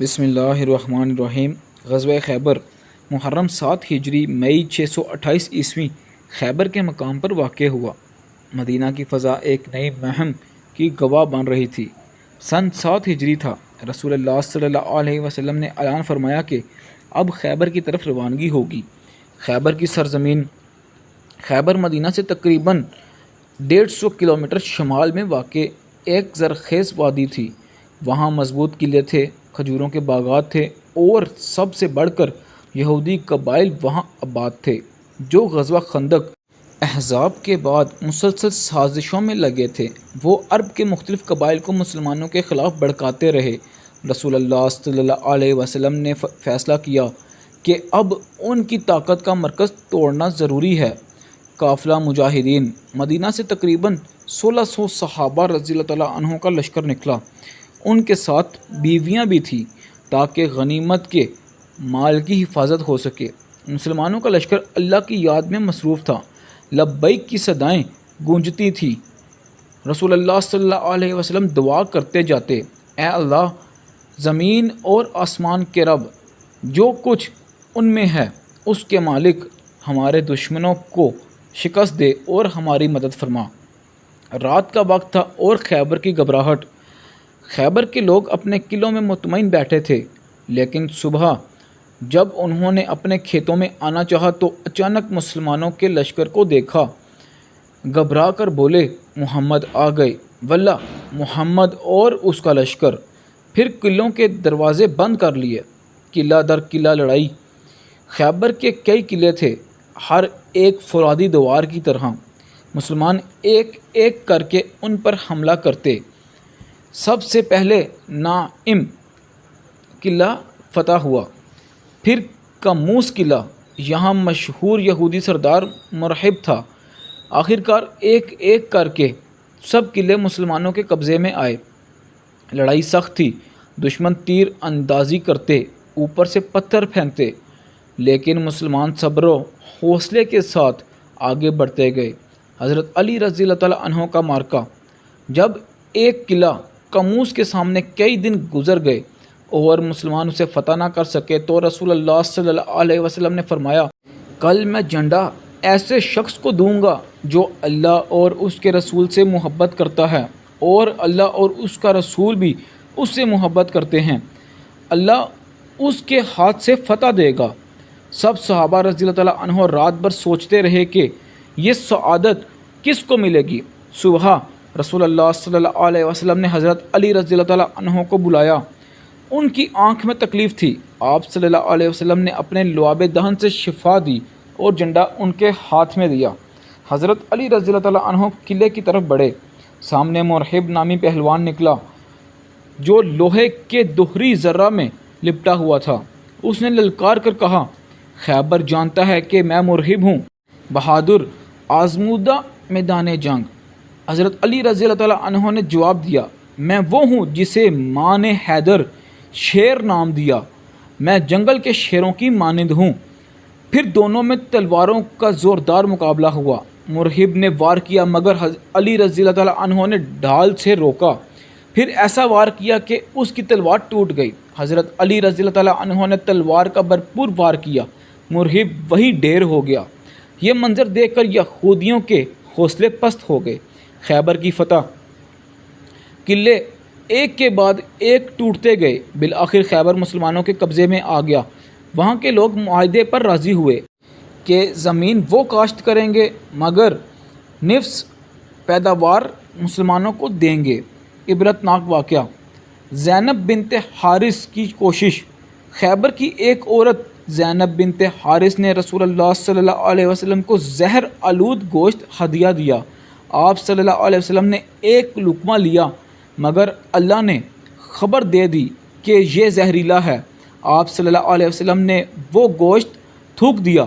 بسم اللہ الرحمن الرحیم۔ غزوہ خیبر محرم 7 ہجری مئی 628 عیسوی خیبر کے مقام پر واقع ہوا۔ مدینہ کی فضا ایک نئی مہم کی گواہ بن رہی تھی۔ سن 7 ہجری تھا۔ رسول اللہ صلی اللہ علیہ وسلم نے اعلان فرمایا کہ اب خیبر کی طرف روانگی ہوگی۔ خیبر کی سرزمین خیبر مدینہ سے تقریباً 150 کلومیٹر شمال میں واقع ایک زرخیز وادی تھی۔ وہاں مضبوط قلعے تھے، کھجوروں کے باغات تھے اور سب سے بڑھ کر یہودی قبائل وہاں آباد تھے جو غزوہ خندق احزاب کے بعد مسلسل سازشوں میں لگے تھے۔ وہ عرب کے مختلف قبائل کو مسلمانوں کے خلاف بھڑکاتے رہے۔ رسول اللہ صلی اللہ علیہ وسلم نے فیصلہ کیا کہ اب ان کی طاقت کا مرکز توڑنا ضروری ہے۔ قافلہ مجاہدین مدینہ سے تقریباً 1600 صحابہ رضی اللہ تعالیٰ عنہ کا لشکر نکلا۔ ان کے ساتھ بیویاں بھی تھیں تاکہ غنیمت کے مال کی حفاظت ہو سکے۔ مسلمانوں کا لشکر اللہ کی یاد میں مصروف تھا۔ لبیک کی صدائیں گونجتی تھیں۔ رسول اللہ صلی اللہ علیہ وسلم دعا کرتے جاتے، اے اللہ، زمین اور آسمان کے رب، جو کچھ ان میں ہے اس کے مالک، ہمارے دشمنوں کو شکست دے اور ہماری مدد فرما۔ رات کا وقت تھا اور خیبر کی گھبراہٹ۔ خیبر کے لوگ اپنے قلعوں میں مطمئن بیٹھے تھے، لیکن صبح جب انہوں نے اپنے کھیتوں میں آنا چاہا تو اچانک مسلمانوں کے لشکر کو دیکھا۔ گھبرا کر بولے، محمد آ گئے۔ واللہ محمد اور اس کا لشکر۔ پھر قلعوں کے دروازے بند کر لیے۔ قلعہ در قلعہ لڑائی۔ خیبر کے کئی قلعے تھے، ہر ایک فولادی دیوار کی طرح۔ مسلمان ایک ایک کر کے ان پر حملہ کرتے۔ سب سے پہلے نائم قلعہ فتح ہوا، پھر کموس قلعہ، یہاں مشہور یہودی سردار مرحب تھا۔ آخرکار ایک ایک کر کے سب قلعے مسلمانوں کے قبضے میں آئے۔ لڑائی سخت تھی، دشمن تیر اندازی کرتے، اوپر سے پتھر پھینکتے، لیکن مسلمان صبر و حوصلے کے ساتھ آگے بڑھتے گئے۔ حضرت علی رضی اللہ تعالیٰ عنہ کا معرکہ۔ جب ایک قلعہ کموس کے سامنے کئی دن گزر گئے اور مسلمان اسے فتح نہ کر سکے تو رسول اللہ صلی اللہ علیہ وسلم نے فرمایا، کل میں جھنڈا ایسے شخص کو دوں گا جو اللہ اور اس کے رسول سے محبت کرتا ہے اور اللہ اور اس کا رسول بھی اس سے محبت کرتے ہیں۔ اللہ اس کے ہاتھ سے فتح دے گا۔ سب صحابہ رضی اللہ تعالیٰ عنہ رات بھر سوچتے رہے کہ یہ سعادت کس کو ملے گی۔ صبح رسول اللہ صلی اللہ علیہ وسلم نے حضرت علی رضی اللہ تعالیٰ عنہ کو بلایا۔ ان کی آنکھ میں تکلیف تھی۔ آپ صلی اللہ علیہ وسلم نے اپنے لعاب دہن سے شفا دی اور جھنڈا ان کے ہاتھ میں دیا۔ حضرت علی رضی اللہ تعالیٰ عنہ قلعے کی طرف بڑھے۔ سامنے مرحب نامی پہلوان نکلا جو لوہے کے دوہری ذرہ میں لپٹا ہوا تھا۔ اس نے للکار کر کہا، خیبر جانتا ہے کہ میں مرحب ہوں، بہادر، آزمودہ میدان جنگ۔ حضرت علی رضی اللہ تعالیٰ عنہ نے جواب دیا، میں وہ ہوں جسے ماں نے حیدر شیر نام دیا، میں جنگل کے شیروں کی مانند ہوں۔ پھر دونوں میں تلواروں کا زوردار مقابلہ ہوا۔ مرحب نے وار کیا مگر علی رضی اللہ تعالیٰ عنہ نے ڈھال سے روکا، پھر ایسا وار کیا کہ اس کی تلوار ٹوٹ گئی۔ حضرت علی رضی اللہ تعالیٰ عنہ نے تلوار کا بھرپور وار کیا، مرحب وہی ڈھیر ہو گیا۔ یہ منظر دیکھ کر یہودیوں کے حوصلے پست ہو گئے۔ خیبر کی فتح۔ قلعے ایک کے بعد ایک ٹوٹتے گئے۔ بالآخر خیبر مسلمانوں کے قبضے میں آ گیا۔ وہاں کے لوگ معاہدے پر راضی ہوئے کہ زمین وہ کاشت کریں گے مگر نفس پیداوار مسلمانوں کو دیں گے۔ عبرتناک واقعہ۔ زینب بنت حارث کی کوشش۔ خیبر کی ایک عورت زینب بنت حارث نے رسول اللہ صلی اللہ علیہ وسلم کو زہر آلود گوشت ہدیہ دیا۔ آپ صلی اللہ علیہ وسلم نے ایک لقمہ لیا مگر اللہ نے خبر دے دی کہ یہ زہریلا ہے۔ آپ صلی اللہ علیہ وسلم نے وہ گوشت تھوک دیا،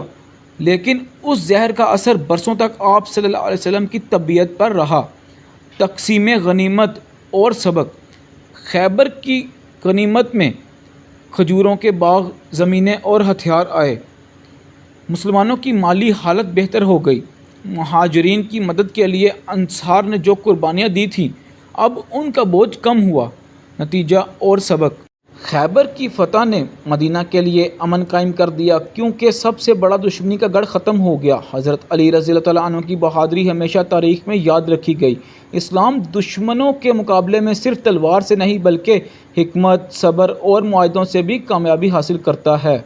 لیکن اس زہر کا اثر برسوں تک آپ صلی اللہ علیہ وسلم کی طبیعت پر رہا۔ تقسیم غنیمت اور سبق۔ خیبر کی غنیمت میں کھجوروں کے باغ، زمینیں اور ہتھیار آئے۔ مسلمانوں کی مالی حالت بہتر ہو گئی۔ مہاجرین کی مدد کے لیے انصار نے جو قربانیاں دی تھیں اب ان کا بوجھ کم ہوا۔ نتیجہ اور سبق۔ خیبر کی فتح نے مدینہ کے لیے امن قائم کر دیا، کیونکہ سب سے بڑا دشمنی کا گڑھ ختم ہو گیا۔ حضرت علی رضی اللہ تعالیٰ عنہ کی بہادری ہمیشہ تاریخ میں یاد رکھی گئی۔ اسلام دشمنوں کے مقابلے میں صرف تلوار سے نہیں بلکہ حکمت، صبر اور معاہدوں سے بھی کامیابی حاصل کرتا ہے۔